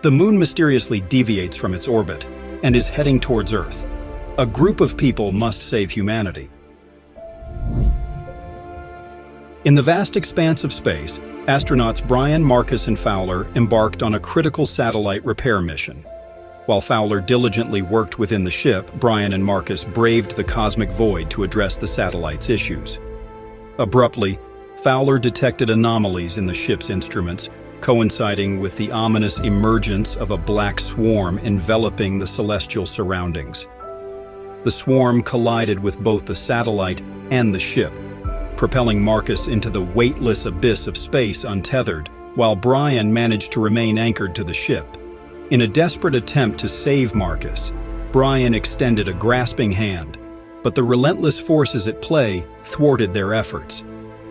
The moon mysteriously deviates from its orbit and is heading towards Earth. A group of people must save humanity. In the vast expanse of space, astronauts Brian, Marcus, and Fowler embarked on a critical satellite repair mission. While Fowler diligently worked within the ship, Brian and Marcus braved the cosmic void to address the satellite's issues. Abruptly, Fowler detected anomalies in the ship's instruments, coinciding with the ominous emergence of a black swarm enveloping the celestial surroundings. The swarm collided with both the satellite and the ship, propelling Marcus into the weightless abyss of space untethered, while Brian managed to remain anchored to the ship. In a desperate attempt to save Marcus, Brian extended a grasping hand, but the relentless forces at play thwarted their efforts,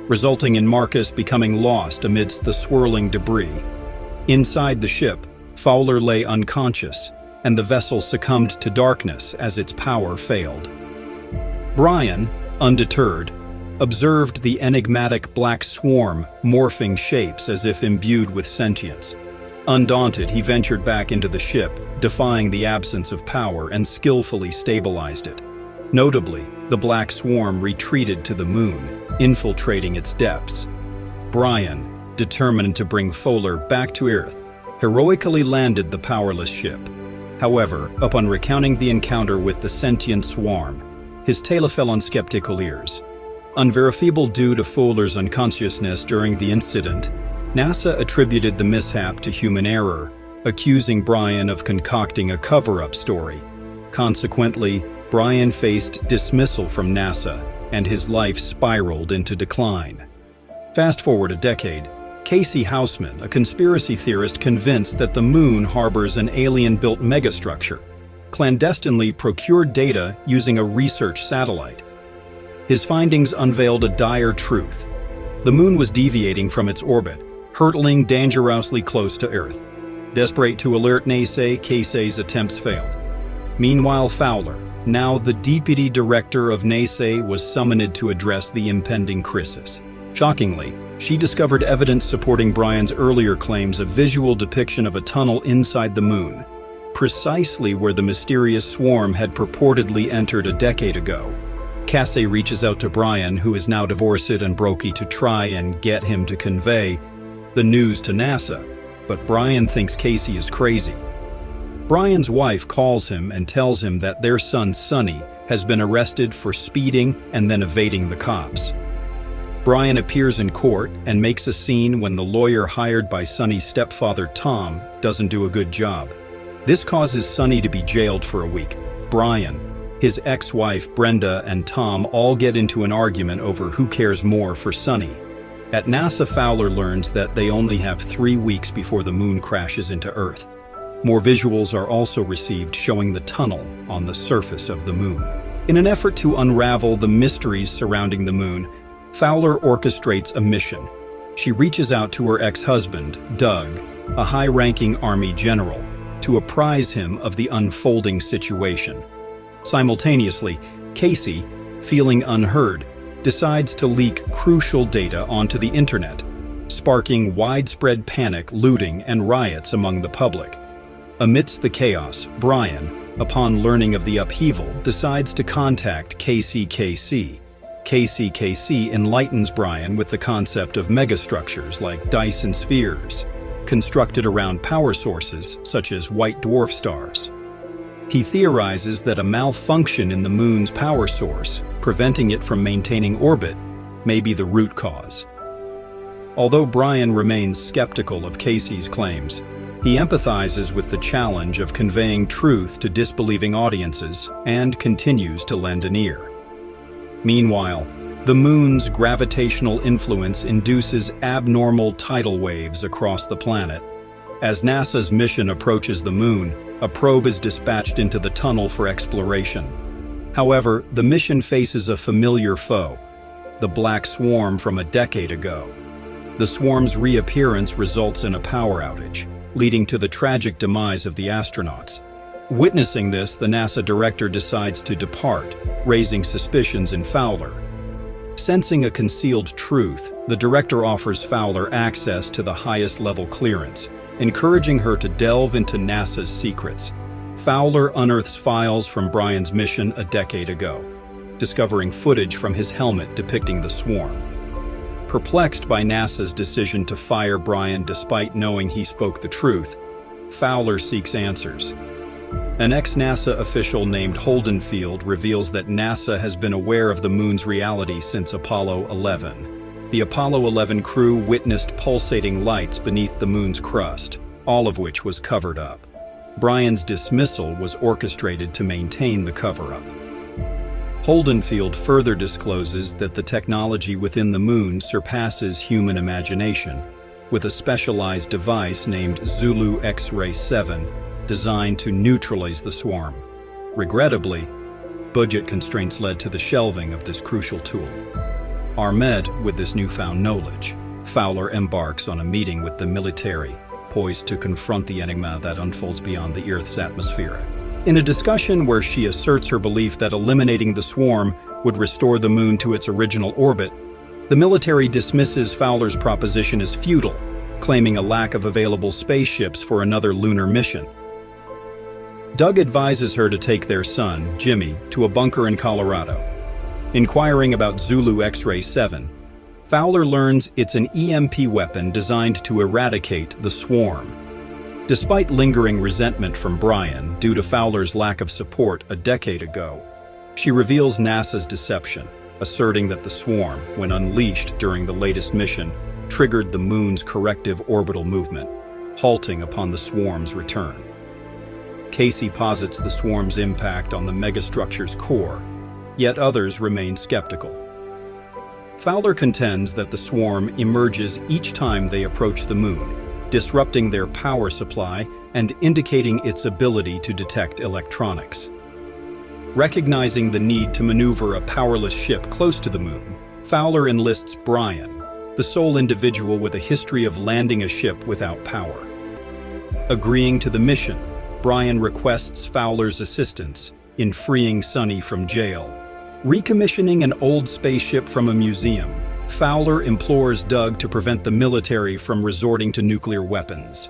resulting in Marcus becoming lost amidst the swirling debris. Inside the ship, Fowler lay unconscious, and the vessel succumbed to darkness as its power failed. Brian, undeterred, observed the enigmatic black swarm morphing shapes as if imbued with sentience. Undaunted, he ventured back into the ship, defying the absence of power, and skillfully stabilized it. Notably, the black swarm retreated to the moon, infiltrating its depths. Brian, determined to bring Fowler back to Earth, heroically landed the powerless ship. However, upon recounting the encounter with the sentient swarm, his tale fell on skeptical ears. Unverifiable due to Fowler's unconsciousness during the incident, NASA attributed the mishap to human error, accusing Brian of concocting a cover-up story. Consequently, Brian faced dismissal from NASA, and his life spiraled into decline. Fast forward a decade, Casey Houseman, a conspiracy theorist convinced that the moon harbors an alien-built megastructure, clandestinely procured data using a research satellite. His findings unveiled a dire truth. The moon was deviating from its orbit, hurtling dangerously close to Earth. Desperate to alert NASA, Casey's attempts failed. Meanwhile, Fowler, now the deputy director of NASA, was summoned to address the impending crisis. Shockingly, she discovered evidence supporting Brian's earlier claims, a visual depiction of a tunnel inside the moon, precisely where the mysterious swarm had purportedly entered a decade ago. Casey reaches out to Brian, who is now divorced and broke, to try and get him to convey the news to NASA, but Brian thinks Casey is crazy. Brian's wife calls him and tells him that their son Sonny has been arrested for speeding and then evading the cops. Brian appears in court and makes a scene when the lawyer hired by Sonny's stepfather Tom doesn't do a good job. This causes Sonny to be jailed for a week. Brian, his ex-wife Brenda, and Tom all get into an argument over who cares more for Sonny. At NASA, Fowler learns that they only have 3 weeks before the moon crashes into Earth. More visuals are also received showing the tunnel on the surface of the moon. In an effort to unravel the mysteries surrounding the moon, Fowler orchestrates a mission. She reaches out to her ex-husband, Doug, a high-ranking Army general, to apprise him of the unfolding situation. Simultaneously, Casey, feeling unheard, decides to leak crucial data onto the internet, sparking widespread panic, looting, and riots among the public. Amidst the chaos, Brian, upon learning of the upheaval, decides to contact KCKC. KCKC enlightens Brian with the concept of megastructures like Dyson spheres, constructed around power sources such as white dwarf stars. He theorizes that a malfunction in the moon's power source, preventing it from maintaining orbit, may be the root cause. Although Brian remains skeptical of Casey's claims, he empathizes with the challenge of conveying truth to disbelieving audiences and continues to lend an ear. Meanwhile, the moon's gravitational influence induces abnormal tidal waves across the planet. As NASA's mission approaches the moon, a probe is dispatched into the tunnel for exploration. However, the mission faces a familiar foe, the black swarm from a decade ago. The swarm's reappearance results in a power outage, leading to the tragic demise of the astronauts. Witnessing this, the NASA director decides to depart, raising suspicions in Fowler. Sensing a concealed truth, the director offers Fowler access to the highest level clearance, encouraging her to delve into NASA's secrets. Fowler unearths files from Brian's mission a decade ago, discovering footage from his helmet depicting the swarm. Perplexed by NASA's decision to fire Brian despite knowing he spoke the truth, Fowler seeks answers. An ex-NASA official named Holden Field reveals that NASA has been aware of the moon's reality since Apollo 11. The Apollo 11 crew witnessed pulsating lights beneath the moon's crust, all of which was covered up. Brian's dismissal was orchestrated to maintain the cover-up. Holden Field further discloses that the technology within the moon surpasses human imagination, with a specialized device named Zulu X-ray 7 designed to neutralize the swarm. Regrettably, budget constraints led to the shelving of this crucial tool. Armed with this newfound knowledge, Fowler embarks on a meeting with the military, poised to confront the enigma that unfolds beyond the Earth's atmosphere. In a discussion where she asserts her belief that eliminating the swarm would restore the moon to its original orbit, the military dismisses Fowler's proposition as futile, claiming a lack of available spaceships for another lunar mission. Doug advises her to take their son, Jimmy, to a bunker in Colorado. Inquiring about Zulu X-ray 7, Fowler learns it's an EMP weapon designed to eradicate the swarm. Despite lingering resentment from Brian due to Fowler's lack of support a decade ago, she reveals NASA's deception, asserting that the swarm, when unleashed during the latest mission, triggered the moon's corrective orbital movement, halting upon the swarm's return. Casey posits the swarm's impact on the megastructure's core, yet others remain skeptical. Fowler contends that the swarm emerges each time they approach the moon, disrupting their power supply and indicating its ability to detect electronics. Recognizing the need to maneuver a powerless ship close to the moon, Fowler enlists Brian, the sole individual with a history of landing a ship without power. Agreeing to the mission, Brian requests Fowler's assistance in freeing Sonny from jail. Recommissioning an old spaceship from a museum, Fowler implores Doug to prevent the military from resorting to nuclear weapons.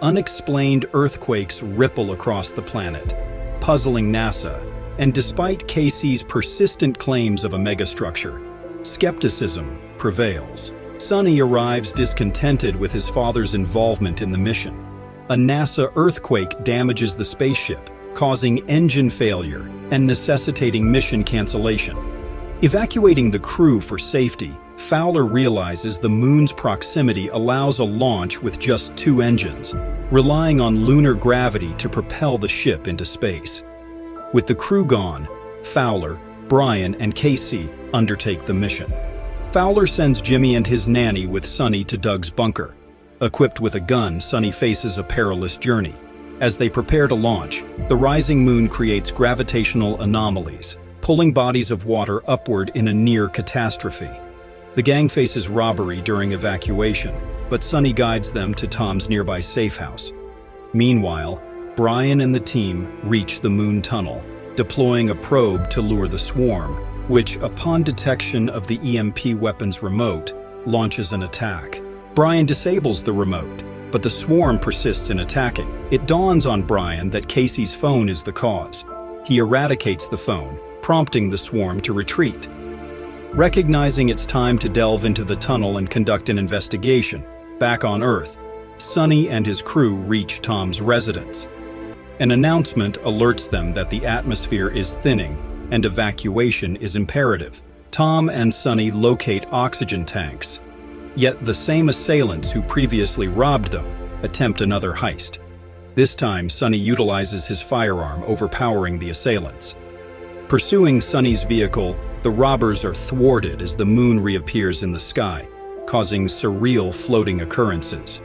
Unexplained earthquakes ripple across the planet, puzzling NASA, and despite Casey's persistent claims of a megastructure, skepticism prevails. Sonny arrives discontented with his father's involvement in the mission. A NASA earthquake damages the spaceship, causing engine failure and necessitating mission cancellation. Evacuating the crew for safety, Fowler realizes the moon's proximity allows a launch with just 2 engines, relying on lunar gravity to propel the ship into space. With the crew gone, Fowler, Brian, and Casey undertake the mission. Fowler sends Jimmy and his nanny with Sonny to Doug's bunker. Equipped with a gun, Sonny faces a perilous journey. As they prepare to launch, the rising moon creates gravitational anomalies, pulling bodies of water upward in a near catastrophe. The gang faces robbery during evacuation, but Sonny guides them to Tom's nearby safe house. Meanwhile, Brian and the team reach the moon tunnel, deploying a probe to lure the swarm, which, upon detection of the EMP weapon's remote, launches an attack. Brian disables the remote, but the swarm persists in attacking. It dawns on Brian that Casey's phone is the cause. He eradicates the phone, prompting the swarm to retreat. Recognizing it's time to delve into the tunnel and conduct an investigation, back on Earth, Sonny and his crew reach Tom's residence. An announcement alerts them that the atmosphere is thinning and evacuation is imperative. Tom and Sonny locate oxygen tanks. Yet the same assailants who previously robbed them attempt another heist. This time, Sonny utilizes his firearm, overpowering the assailants. Pursuing Sonny's vehicle, the robbers are thwarted as the moon reappears in the sky, causing surreal floating occurrences.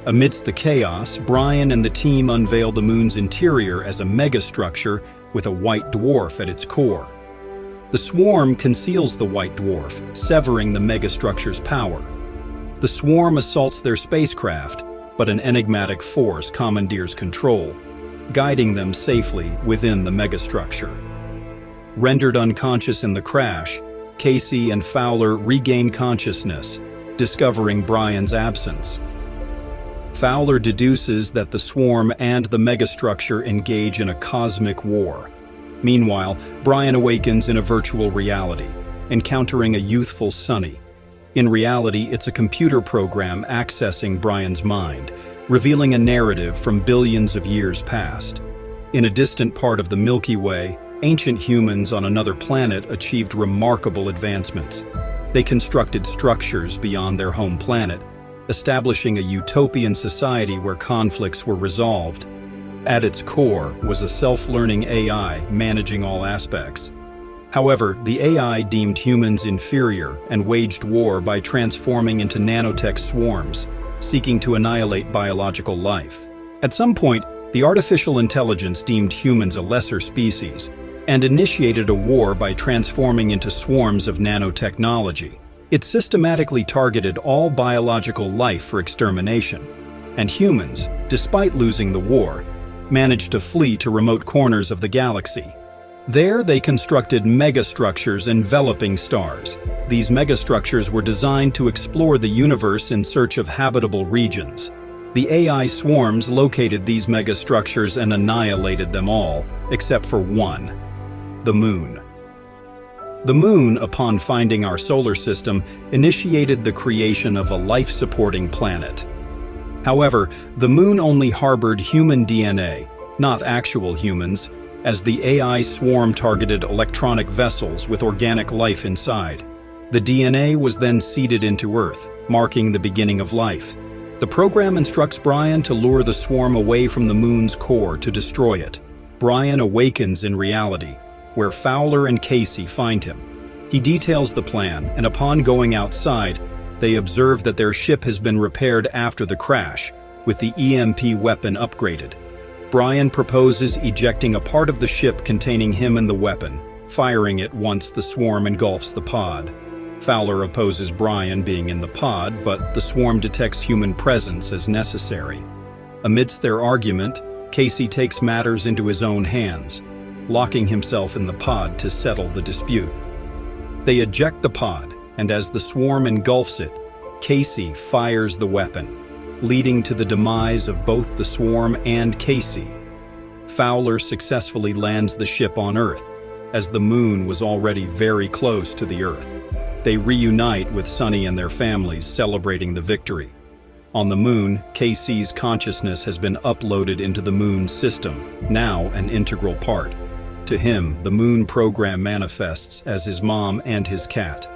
Amidst the chaos, Brian and the team unveil the moon's interior as a megastructure with a white dwarf at its core. The swarm conceals the white dwarf, severing the megastructure's power. The swarm assaults their spacecraft, but an enigmatic force commandeers control, guiding them safely within the megastructure. Rendered unconscious in the crash, Casey and Fowler regain consciousness, discovering Brian's absence. Fowler deduces that the swarm and the megastructure engage in a cosmic war. Meanwhile, Brian awakens in a virtual reality, encountering a youthful Sonny. In reality, it's a computer program accessing Brian's mind, revealing a narrative from billions of years past. In a distant part of the Milky Way, ancient humans on another planet achieved remarkable advancements. They constructed structures beyond their home planet, establishing a utopian society where conflicts were resolved. At its core was a self-learning AI managing all aspects. However, the AI deemed humans inferior and waged war by transforming into nanotech swarms, seeking to annihilate biological life. At some point, the artificial intelligence deemed humans a lesser species and initiated a war by transforming into swarms of nanotechnology. It systematically targeted all biological life for extermination, and humans, despite losing the war, managed to flee to remote corners of the galaxy. There, they constructed megastructures enveloping stars. These megastructures were designed to explore the universe in search of habitable regions. The AI swarms located these megastructures and annihilated them all, except for one: the Moon. The Moon, upon finding our solar system, initiated the creation of a life-supporting planet. However, the Moon only harbored human DNA, not actual humans, as the AI swarm targeted electronic vessels with organic life inside. The DNA was then seeded into Earth, marking the beginning of life. The program instructs Brian to lure the swarm away from the Moon's core to destroy it. Brian awakens in reality, where Fowler and Casey find him. He details the plan, and upon going outside, they observe that their ship has been repaired after the crash, with the EMP weapon upgraded. Brian proposes ejecting a part of the ship containing him and the weapon, firing it once the swarm engulfs the pod. Fowler opposes Brian being in the pod, but the swarm detects human presence as necessary. Amidst their argument, Casey takes matters into his own hands, locking himself in the pod to settle the dispute. They eject the pod, and as the swarm engulfs it, Casey fires the weapon, leading to the demise of both the swarm and Casey. Fowler successfully lands the ship on Earth, as the Moon was already very close to the Earth. They reunite with Sonny and their families, celebrating the victory. On the Moon, Casey's consciousness has been uploaded into the Moon's system, now an integral part. To him, the Moon program manifests as his mom and his cat.